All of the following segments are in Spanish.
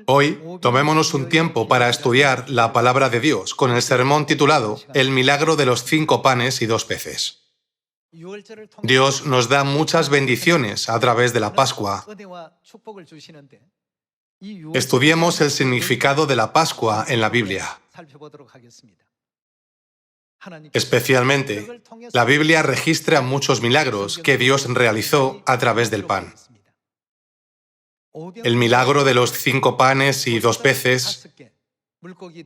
Hoy, tomémonos un tiempo para estudiar la palabra de Dios con el sermón titulado El milagro de los 5 panes y 2 peces. Dios nos da muchas bendiciones a través de la Pascua. Estudiemos el significado de la Pascua en la Biblia. Especialmente, la Biblia registra muchos milagros que Dios realizó a través del pan. El milagro de los 5 panes y 2 peces.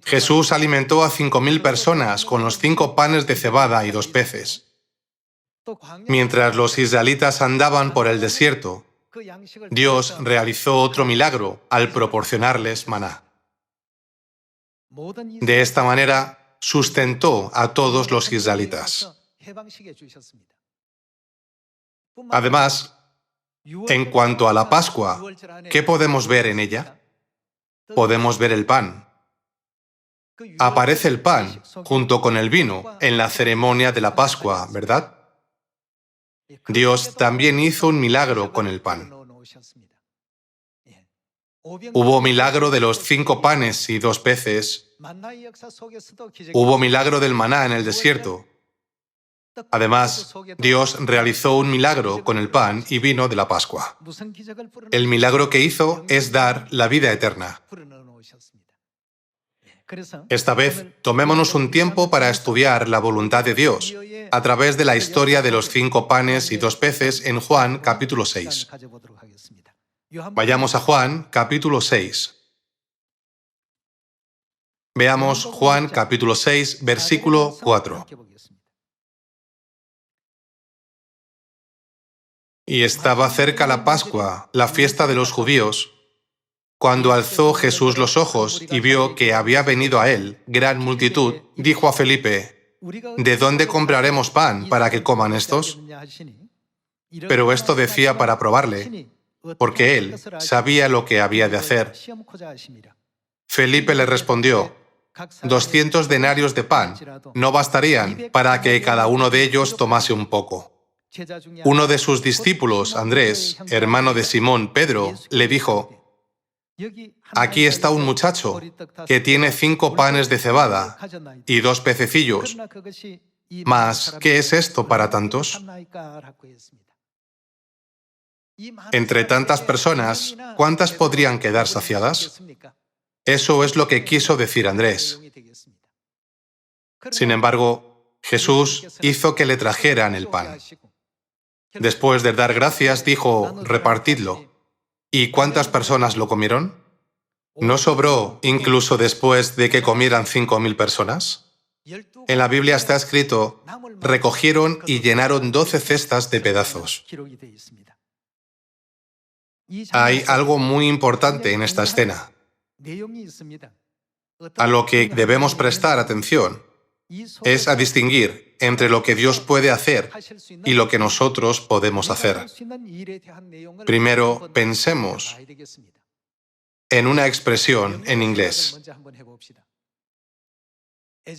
Jesús alimentó a 5.000 personas con los 5 panes de cebada y 2 peces. Mientras los israelitas andaban por el desierto, Dios realizó otro milagro al proporcionarles maná. De esta manera, sustentó a todos los israelitas. Además, en cuanto a la Pascua, ¿qué podemos ver en ella? Podemos ver el pan. Aparece el pan junto con el vino en la ceremonia de la Pascua, ¿verdad? Dios también hizo un milagro con el pan. Hubo milagro de los 5 panes y 2 peces. Hubo milagro del maná en el desierto. Además, Dios realizó un milagro con el pan y vino de la Pascua. El milagro que hizo es dar la vida eterna. Esta vez, tomémonos un tiempo para estudiar la voluntad de Dios a través de la historia de los 5 panes y 2 peces en Juan capítulo 6. Vayamos a Juan capítulo 6. Veamos Juan capítulo 6, versículo 4. Y estaba cerca la Pascua, la fiesta de los judíos, cuando alzó Jesús los ojos y vio que había venido a él gran multitud, dijo a Felipe: ¿De dónde compraremos pan para que coman estos? Pero esto decía para probarle, porque él sabía lo que había de hacer. Felipe le respondió: 200 denarios de pan no bastarían para que cada uno de ellos tomase un poco. Uno de sus discípulos, Andrés, hermano de Simón, Pedro, le dijo: Aquí está un muchacho que tiene 5 panes de cebada y 2 pececillos. Mas, ¿qué es esto para tantos? Entre tantas personas, ¿cuántas podrían quedar saciadas? Eso es lo que quiso decir Andrés. Sin embargo, Jesús hizo que le trajeran el pan. Después de dar gracias, dijo: repartidlo. ¿Y cuántas personas lo comieron? ¿No sobró incluso después de que comieran 5.000 personas? En la Biblia está escrito: recogieron y llenaron 12 cestas de pedazos. Hay algo muy importante en esta escena, a lo que debemos prestar atención. Es a distinguir entre lo que Dios puede hacer y lo que nosotros podemos hacer. Primero, pensemos en una expresión en inglés.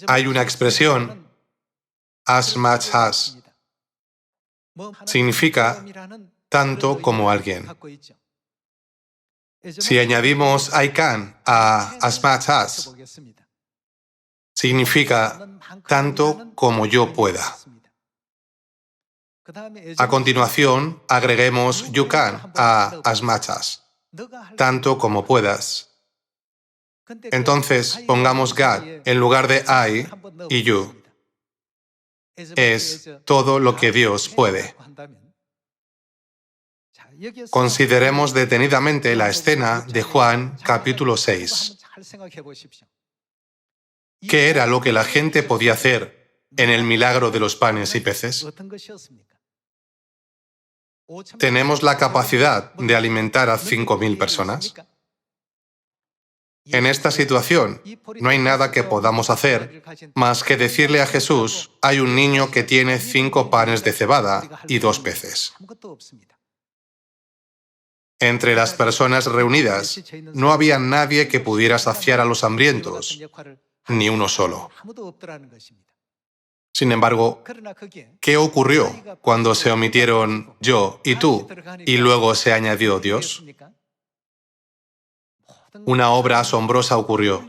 Hay una expresión, as much as. Significa tanto como alguien. Si añadimos I can a as much as, significa tanto como yo pueda. A continuación, agreguemos you can a as much as, tanto como puedas. Entonces, pongamos God en lugar de I y you. Es todo lo que Dios puede. Consideremos detenidamente la escena de Juan capítulo 6. ¿Qué era lo que la gente podía hacer en el milagro de los panes y peces? ¿Tenemos la capacidad de alimentar a 5.000 personas? En esta situación, no hay nada que podamos hacer más que decirle a Jesús: hay un niño que tiene 5 panes de cebada y 2 peces. Entre las personas reunidas, no había nadie que pudiera saciar a los hambrientos, ni uno solo. Sin embargo, ¿qué ocurrió cuando se omitieron yo y tú y luego se añadió Dios? Una obra asombrosa ocurrió.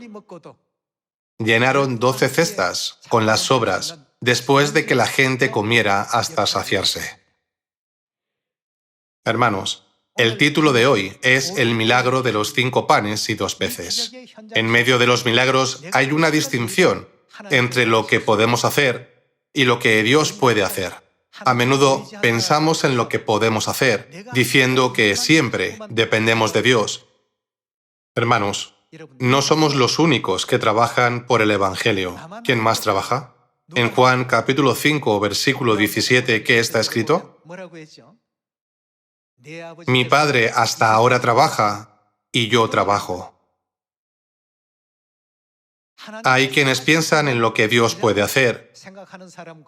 Llenaron 12 cestas con las sobras después de que la gente comiera hasta saciarse. Hermanos, el título de hoy es El milagro de los 5 panes y 2 peces. En medio de los milagros hay una distinción entre lo que podemos hacer y lo que Dios puede hacer. A menudo pensamos en lo que podemos hacer, diciendo que siempre dependemos de Dios. Hermanos, no somos los únicos que trabajan por el Evangelio. ¿Quién más trabaja? En Juan capítulo 5, versículo 17, ¿qué está escrito? Mi Padre hasta ahora trabaja y yo trabajo. Hay quienes piensan en lo que Dios puede hacer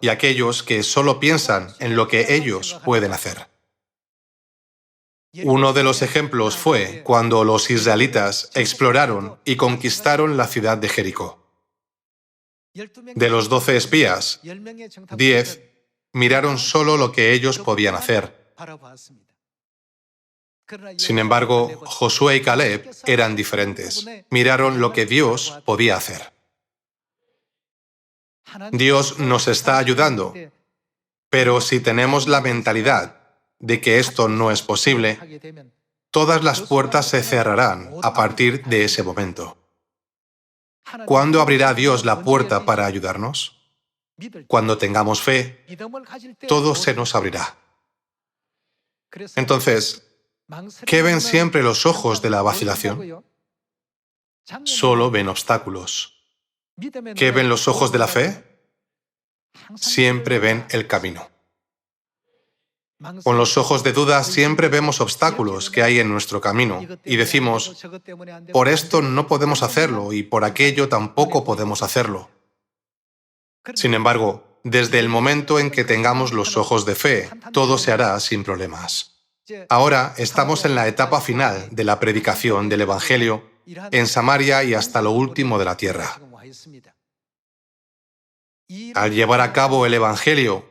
y aquellos que solo piensan en lo que ellos pueden hacer. Uno de los ejemplos fue cuando los israelitas exploraron y conquistaron la ciudad de Jericó. De los 12 espías, 10 miraron solo lo que ellos podían hacer. Sin embargo, Josué y Caleb eran diferentes. Miraron lo que Dios podía hacer. Dios nos está ayudando, pero si tenemos la mentalidad de que esto no es posible, todas las puertas se cerrarán a partir de ese momento. ¿Cuándo abrirá Dios la puerta para ayudarnos? Cuando tengamos fe, todo se nos abrirá. Entonces, ¿qué ven siempre los ojos de la vacilación? Solo ven obstáculos. ¿Qué ven los ojos de la fe? Siempre ven el camino. Con los ojos de duda siempre vemos obstáculos que hay en nuestro camino y decimos, por esto no podemos hacerlo y por aquello tampoco podemos hacerlo. Sin embargo, desde el momento en que tengamos los ojos de fe, todo se hará sin problemas. Ahora estamos en la etapa final de la predicación del Evangelio en Samaria y hasta lo último de la tierra. Al llevar a cabo el Evangelio,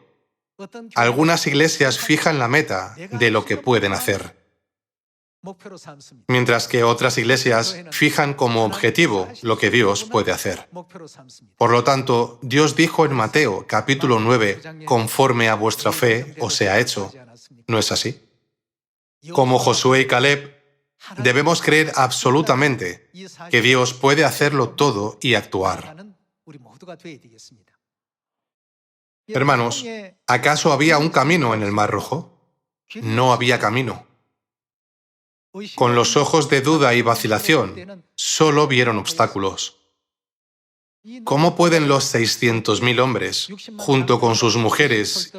algunas iglesias fijan la meta de lo que pueden hacer, mientras que otras iglesias fijan como objetivo lo que Dios puede hacer. Por lo tanto, Dios dijo en Mateo capítulo 9, conforme a vuestra fe os sea hecho. ¿No es así? Como Josué y Caleb, debemos creer absolutamente que Dios puede hacerlo todo y actuar. Hermanos, ¿acaso había un camino en el Mar Rojo? No había camino. Con los ojos de duda y vacilación, solo vieron obstáculos. ¿Cómo pueden los 600.000 hombres, junto con sus mujeres,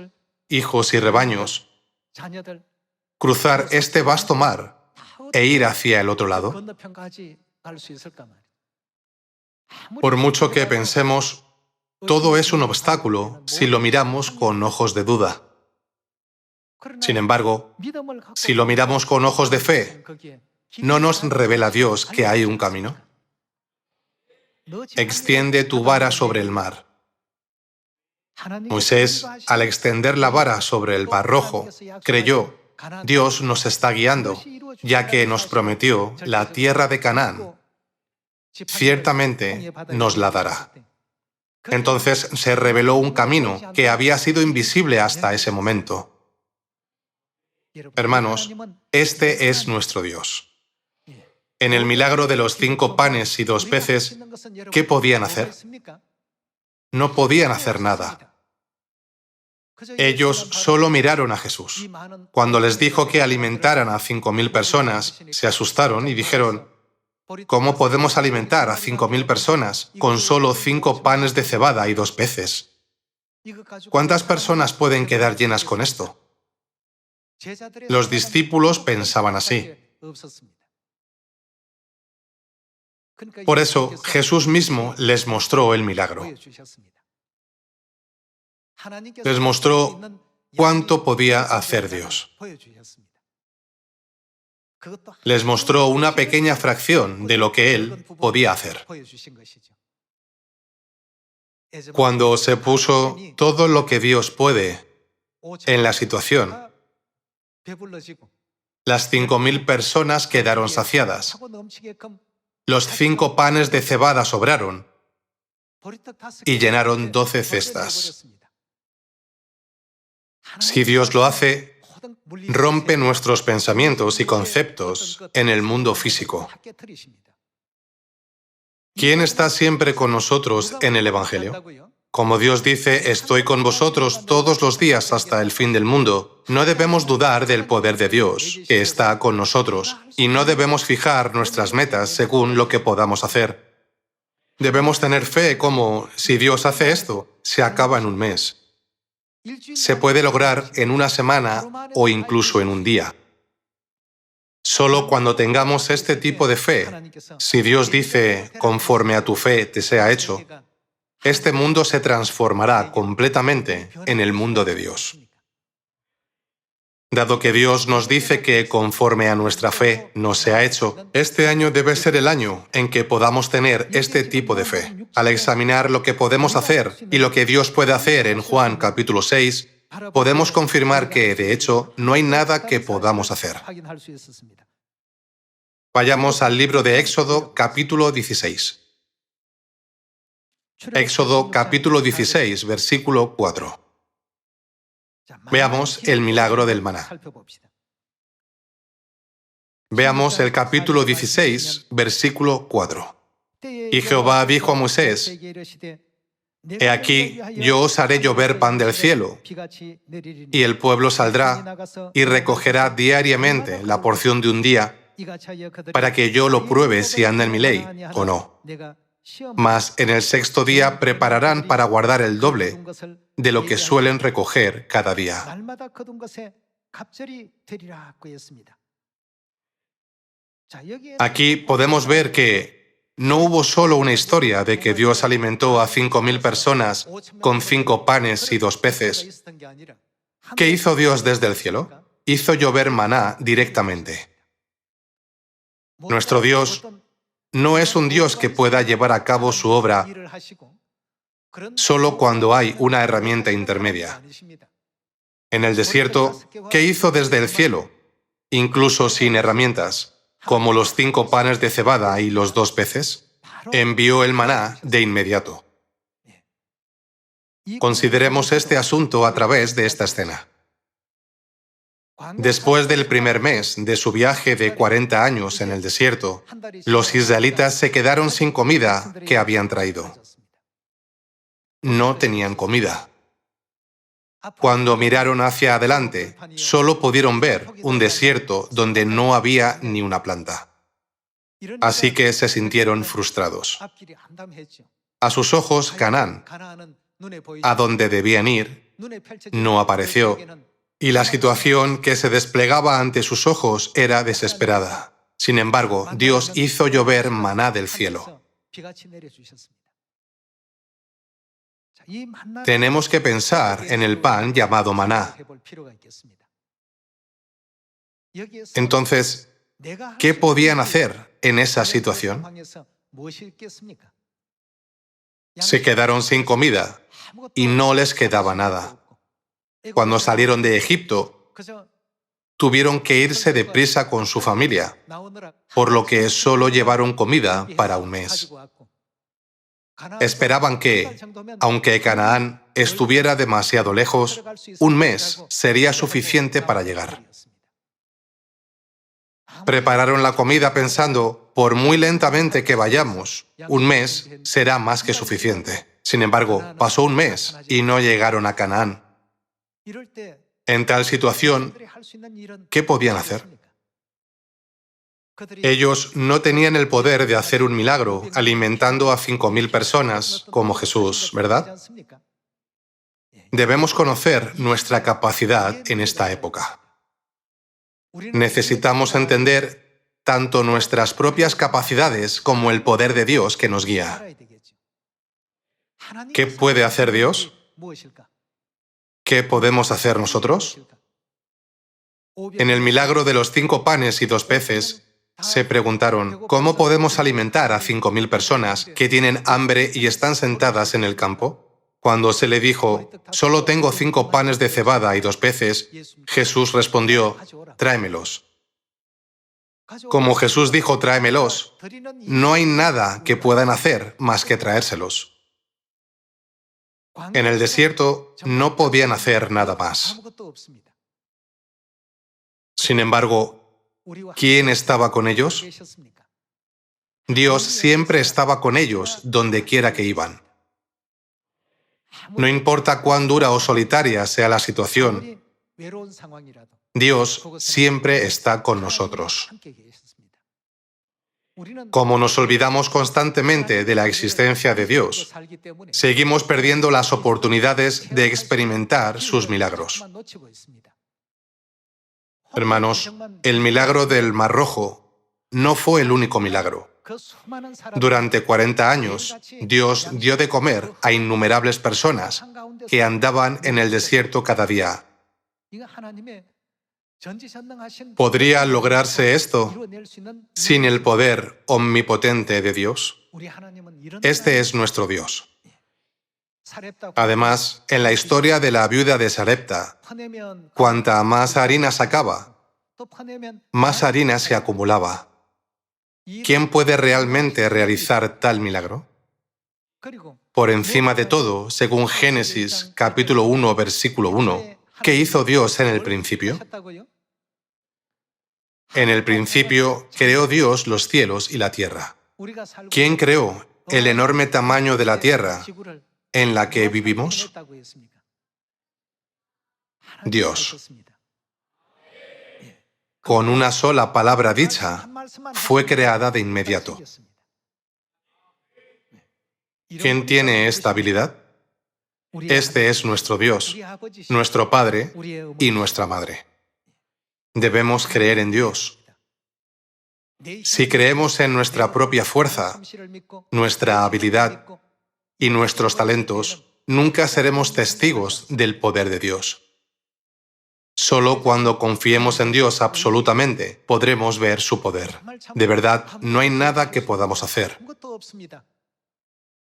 hijos y rebaños, cruzar este vasto mar e ir hacia el otro lado? Por mucho que pensemos, todo es un obstáculo si lo miramos con ojos de duda. Sin embargo, si lo miramos con ojos de fe, ¿no nos revela Dios que hay un camino? Extiende tu vara sobre el mar. Moisés, al extender la vara sobre el Mar Rojo, creyó, Dios nos está guiando, ya que nos prometió la tierra de Canaán. Ciertamente nos la dará. Entonces se reveló un camino que había sido invisible hasta ese momento. Hermanos, este es nuestro Dios. En el milagro de los 5 panes y 2 peces, ¿qué podían hacer? No podían hacer nada. Ellos solo miraron a Jesús. Cuando les dijo que alimentaran a 5.000 personas, se asustaron y dijeron, ¿cómo podemos alimentar a 5.000 personas con solo 5 panes de cebada y 2 peces? ¿Cuántas personas pueden quedar llenas con esto? Los discípulos pensaban así. Por eso, Jesús mismo les mostró el milagro. Les mostró cuánto podía hacer Dios. Les mostró una pequeña fracción de lo que Él podía hacer. Cuando se puso todo lo que Dios puede en la situación, las 5.000 personas quedaron saciadas, Los 5 panes de cebada sobraron y llenaron 12 cestas. Si Dios lo hace, rompe nuestros pensamientos y conceptos en el mundo físico. ¿Quién está siempre con nosotros en el Evangelio? Como Dios dice, estoy con vosotros todos los días hasta el fin del mundo, no debemos dudar del poder de Dios, que está con nosotros, y no debemos fijar nuestras metas según lo que podamos hacer. Debemos tener fe como, si Dios hace esto, se acaba en un mes. Se puede lograr en una semana o incluso en un día. Solo cuando tengamos este tipo de fe, si Dios dice, conforme a tu fe te sea hecho, este mundo se transformará completamente en el mundo de Dios. Dado que Dios nos dice que conforme a nuestra fe nos sea hecho, este año debe ser el año en que podamos tener este tipo de fe. Al examinar lo que podemos hacer y lo que Dios puede hacer en Juan capítulo 6, podemos confirmar que, de hecho, no hay nada que podamos hacer. Vayamos al libro de Éxodo capítulo 16. Éxodo capítulo 16, versículo 4. Veamos el milagro del maná. Veamos el capítulo 16, versículo 4. Y Jehová dijo a Moisés, he aquí, yo os haré llover pan del cielo, y el pueblo saldrá y recogerá diariamente la porción de un día, para que yo lo pruebe si anda en mi ley o no. Mas en el 6º día prepararán para guardar el doble de lo que suelen recoger cada día. Aquí podemos ver que no hubo solo una historia de que Dios alimentó a 5.000 personas con 5 panes y 2 peces. ¿Qué hizo Dios desde el cielo? Hizo llover maná directamente. Nuestro Dios no es un Dios que pueda llevar a cabo su obra solo cuando hay una herramienta intermedia. En el desierto, ¿qué hizo desde el cielo? Incluso sin herramientas, como los 5 panes de cebada y los 2 peces, envió el maná de inmediato. Consideremos este asunto a través de esta escena. Después del primer mes de su viaje de 40 años en el desierto, los israelitas se quedaron sin comida que habían traído. No tenían comida. Cuando miraron hacia adelante, solo pudieron ver un desierto donde no había ni una planta. Así que se sintieron frustrados. A sus ojos, Canaán, a donde debían ir, no apareció, y la situación que se desplegaba ante sus ojos era desesperada. Sin embargo, Dios hizo llover maná del cielo. Tenemos que pensar en el pan llamado maná. Entonces, ¿qué podían hacer en esa situación? Se quedaron sin comida y no les quedaba nada. Cuando salieron de Egipto, tuvieron que irse deprisa con su familia, por lo que solo llevaron comida para un mes. Esperaban que, aunque Canaán estuviera demasiado lejos, un mes sería suficiente para llegar. Prepararon la comida pensando, por muy lentamente que vayamos, un mes será más que suficiente. Sin embargo, pasó un mes y no llegaron a Canaán. En tal situación, ¿qué podían hacer? Ellos no tenían el poder de hacer un milagro alimentando a 5.000 personas como Jesús, ¿verdad? Debemos conocer nuestra capacidad en esta época. Necesitamos entender tanto nuestras propias capacidades como el poder de Dios que nos guía. ¿Qué puede hacer Dios? ¿Qué podemos hacer nosotros? En el milagro de los 5 panes y 2 peces, se preguntaron, ¿cómo podemos alimentar a 5.000 personas que tienen hambre y están sentadas en el campo? Cuando se le dijo, solo tengo 5 panes de cebada y 2 peces, Jesús respondió, tráemelos. Como Jesús dijo, tráemelos, no hay nada que puedan hacer más que traérselos. En el desierto no podían hacer nada más. Sin embargo, ¿quién estaba con ellos? Dios siempre estaba con ellos donde quiera que iban. No importa cuán dura o solitaria sea la situación, Dios siempre está con nosotros. Como nos olvidamos constantemente de la existencia de Dios, seguimos perdiendo las oportunidades de experimentar sus milagros. Hermanos, el milagro del Mar Rojo no fue el único milagro. Durante 40 años, Dios dio de comer a innumerables personas que andaban en el desierto cada día. ¿Podría lograrse esto sin el poder omnipotente de Dios? Este es nuestro Dios. Además, en la historia de la viuda de Sarepta, cuanta más harina sacaba, más harina se acumulaba. ¿Quién puede realmente realizar tal milagro? Por encima de todo, según Génesis capítulo 1, versículo 1, ¿qué hizo Dios en el principio? En el principio creó Dios los cielos y la tierra. ¿Quién creó el enorme tamaño de la tierra en la que vivimos? Dios. Con una sola palabra dicha, fue creada de inmediato. ¿Quién tiene esta habilidad? Este es nuestro Dios, nuestro Padre y nuestra Madre. Debemos creer en Dios. Si creemos en nuestra propia fuerza, nuestra habilidad y nuestros talentos, nunca seremos testigos del poder de Dios. Solo cuando confiemos en Dios absolutamente podremos ver su poder. De verdad, no hay nada que podamos hacer.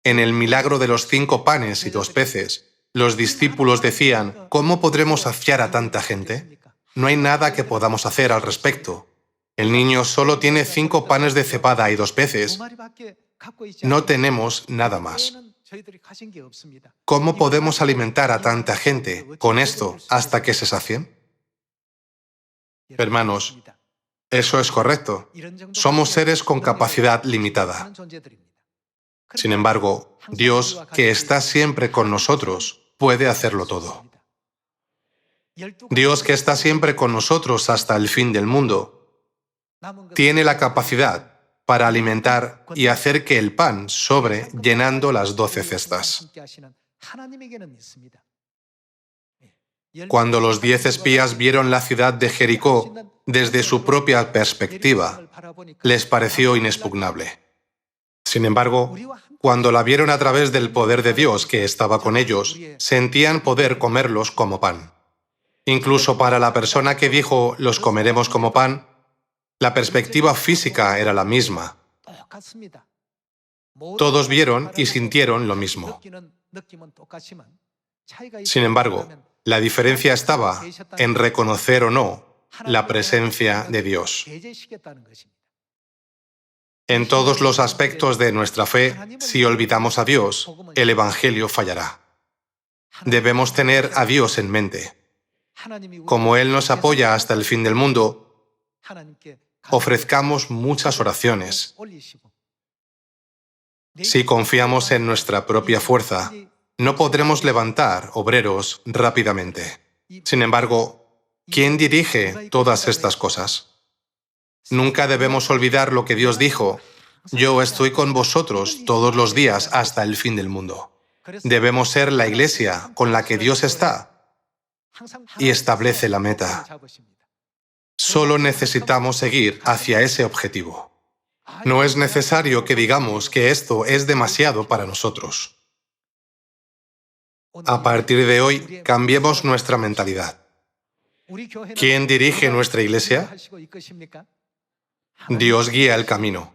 En el milagro de los 5 panes y 2 peces, los discípulos decían, ¿cómo podremos saciar a tanta gente? No hay nada que podamos hacer al respecto. El niño solo tiene 5 panes de cebada y 2 peces. No tenemos nada más. ¿Cómo podemos alimentar a tanta gente con esto hasta que se sacien? Hermanos, eso es correcto. Somos seres con capacidad limitada. Sin embargo, Dios, que está siempre con nosotros, puede hacerlo todo. Dios, que está siempre con nosotros hasta el fin del mundo, tiene la capacidad para alimentar y hacer que el pan sobre llenando las 12 cestas. Cuando los 10 espías vieron la ciudad de Jericó desde su propia perspectiva, les pareció inexpugnable. Sin embargo, cuando la vieron a través del poder de Dios que estaba con ellos, sentían poder comerlos como pan. Incluso para la persona que dijo, los comeremos como pan, la perspectiva física era la misma. Todos vieron y sintieron lo mismo. Sin embargo, la diferencia estaba en reconocer o no la presencia de Dios. En todos los aspectos de nuestra fe, si olvidamos a Dios, el Evangelio fallará. Debemos tener a Dios en mente. Como Él nos apoya hasta el fin del mundo, ofrezcamos muchas oraciones. Si confiamos en nuestra propia fuerza, no podremos levantar obreros rápidamente. Sin embargo, ¿quién dirige todas estas cosas? Nunca debemos olvidar lo que Dios dijo: yo estoy con vosotros todos los días hasta el fin del mundo. Debemos ser la iglesia con la que Dios está y establece la meta. Solo necesitamos seguir hacia ese objetivo. No es necesario que digamos que esto es demasiado para nosotros. A partir de hoy, cambiemos nuestra mentalidad. ¿Quién dirige nuestra iglesia? Dios guía el camino.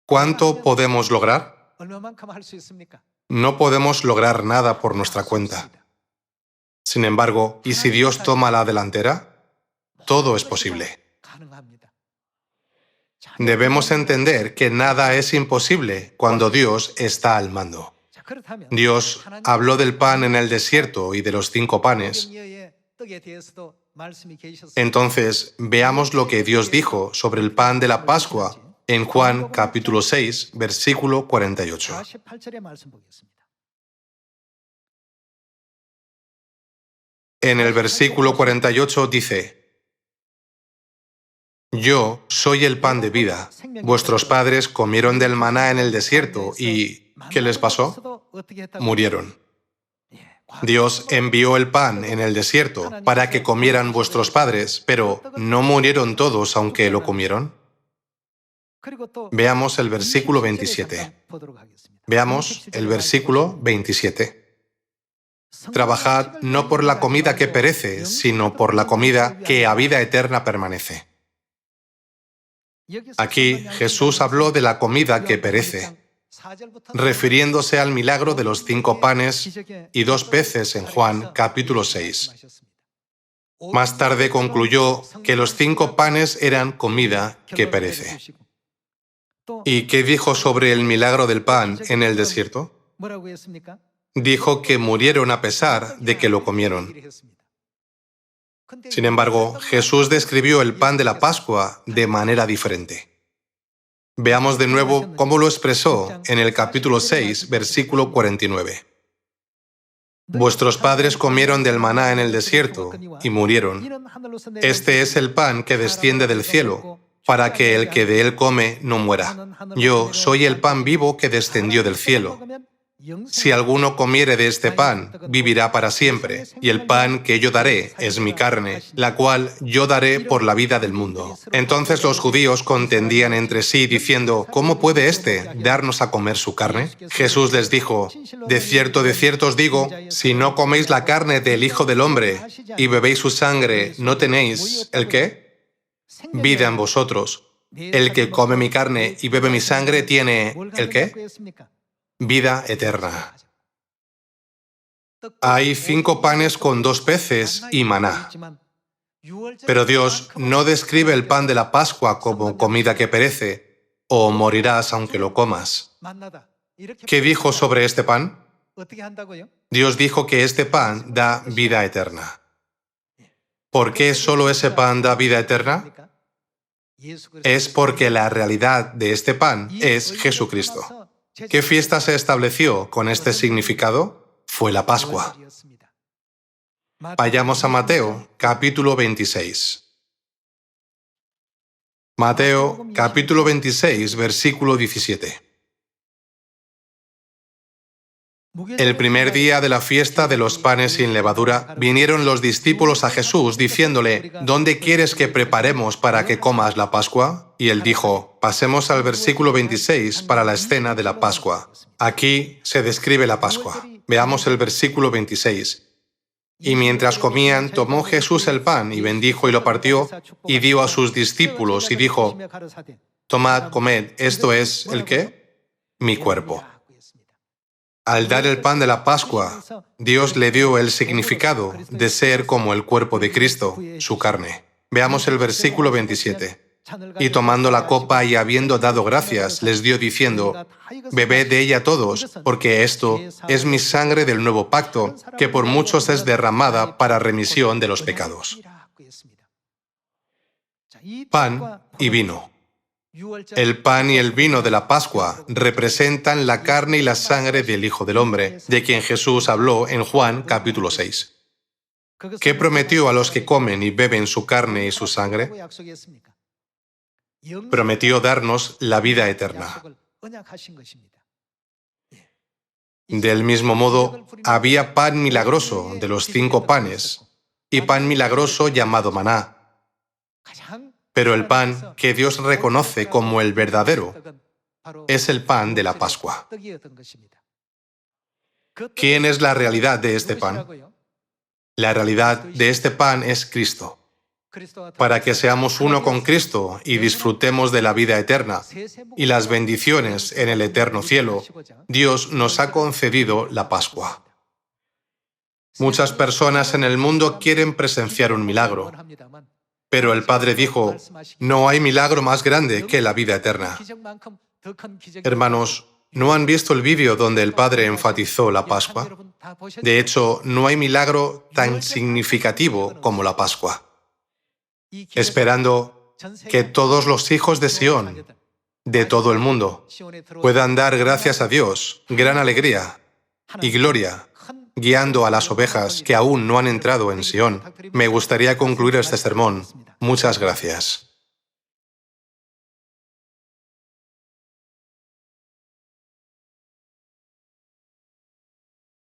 ¿Cuánto podemos lograr? No podemos lograr nada por nuestra cuenta. Sin embargo, ¿y si Dios toma la delantera? Todo es posible. Debemos entender que nada es imposible cuando Dios está al mando. Dios habló del pan en el desierto y de los 5 panes. Entonces, veamos lo que Dios dijo sobre el pan de la Pascua en Juan capítulo 6, versículo 48. En el versículo 48 dice: Yo soy el pan de vida. Vuestros padres comieron del maná en el desierto y ¿qué les pasó? Murieron. Dios envió el pan en el desierto para que comieran vuestros padres, pero ¿no murieron todos aunque lo comieron? Veamos el versículo 27. Veamos el versículo 27. Trabajad no por la comida que perece, sino por la comida que a vida eterna permanece. Aquí Jesús habló de la comida que perece, refiriéndose al milagro de los 5 panes y 2 peces en Juan capítulo 6. Más tarde concluyó que los 5 panes eran comida que perece. ¿Y qué dijo sobre el milagro del pan en el desierto? Dijo que murieron a pesar de que lo comieron. Sin embargo, Jesús describió el pan de la Pascua de manera diferente. Veamos de nuevo cómo lo expresó en el capítulo 6, versículo 49. Vuestros padres comieron del maná en el desierto y murieron. Este es el pan que desciende del cielo, para que el que de él come no muera. Yo soy el pan vivo que descendió del cielo. Si alguno comiere de este pan, vivirá para siempre, y el pan que yo daré es mi carne, la cual yo daré por la vida del mundo. Entonces los judíos contendían entre sí, diciendo: ¿Cómo puede éste darnos a comer su carne? Jesús les dijo: de cierto os digo, si no coméis la carne del Hijo del Hombre y bebéis su sangre, no tenéis, ¿el qué? Vida en vosotros. El que come mi carne y bebe mi sangre tiene, ¿el qué? Vida eterna. Hay 5 panes con 2 peces y maná. Pero Dios no describe el pan de la Pascua como comida que perece, o morirás aunque lo comas. ¿Qué dijo sobre este pan? Dios dijo que este pan da vida eterna. ¿Por qué solo ese pan da vida eterna? Es porque la realidad de este pan es Jesucristo. ¿Qué fiesta se estableció con este significado? Fue la Pascua. Vayamos a Mateo, capítulo 26. Mateo, capítulo 26, versículo 17. El primer día de la fiesta de los panes sin levadura, vinieron los discípulos a Jesús diciéndole: ¿Dónde quieres que preparemos para que comas la Pascua? Y él dijo: pasemos al versículo 26 para la escena de la Pascua. Aquí se describe la Pascua. Veamos el versículo 26. Y mientras comían, tomó Jesús el pan y bendijo y lo partió y dio a sus discípulos y dijo: tomad, comed, esto es, ¿el qué? Mi cuerpo. Al dar el pan de la Pascua, Dios le dio el significado de ser como el cuerpo de Cristo, su carne. Veamos el versículo 27. Y tomando la copa y habiendo dado gracias, les dio diciendo: bebed de ella todos, porque esto es mi sangre del nuevo pacto, que por muchos es derramada para remisión de los pecados. Pan y vino. El pan y el vino de la Pascua representan la carne y la sangre del Hijo del Hombre, de quien Jesús habló en Juan capítulo 6. ¿Qué prometió a los que comen y beben su carne y su sangre? Prometió darnos la vida eterna. Del mismo modo, había pan milagroso de los 5 panes y pan milagroso llamado maná. Pero el pan que Dios reconoce como el verdadero es el pan de la Pascua. ¿Quién es la realidad de este pan? La realidad de este pan es Cristo. Para que seamos uno con Cristo y disfrutemos de la vida eterna y las bendiciones en el eterno cielo, Dios nos ha concedido la Pascua. Muchas personas en el mundo quieren presenciar un milagro. Pero el Padre dijo, no hay milagro más grande que la vida eterna. Hermanos, ¿no han visto el vídeo donde el Padre enfatizó la Pascua? De hecho, no hay milagro tan significativo como la Pascua. Esperando que todos los hijos de Sión, de todo el mundo, puedan dar gracias a Dios, gran alegría y gloria, guiando a las ovejas que aún no han entrado en Sión. Me gustaría concluir este sermón. Muchas gracias.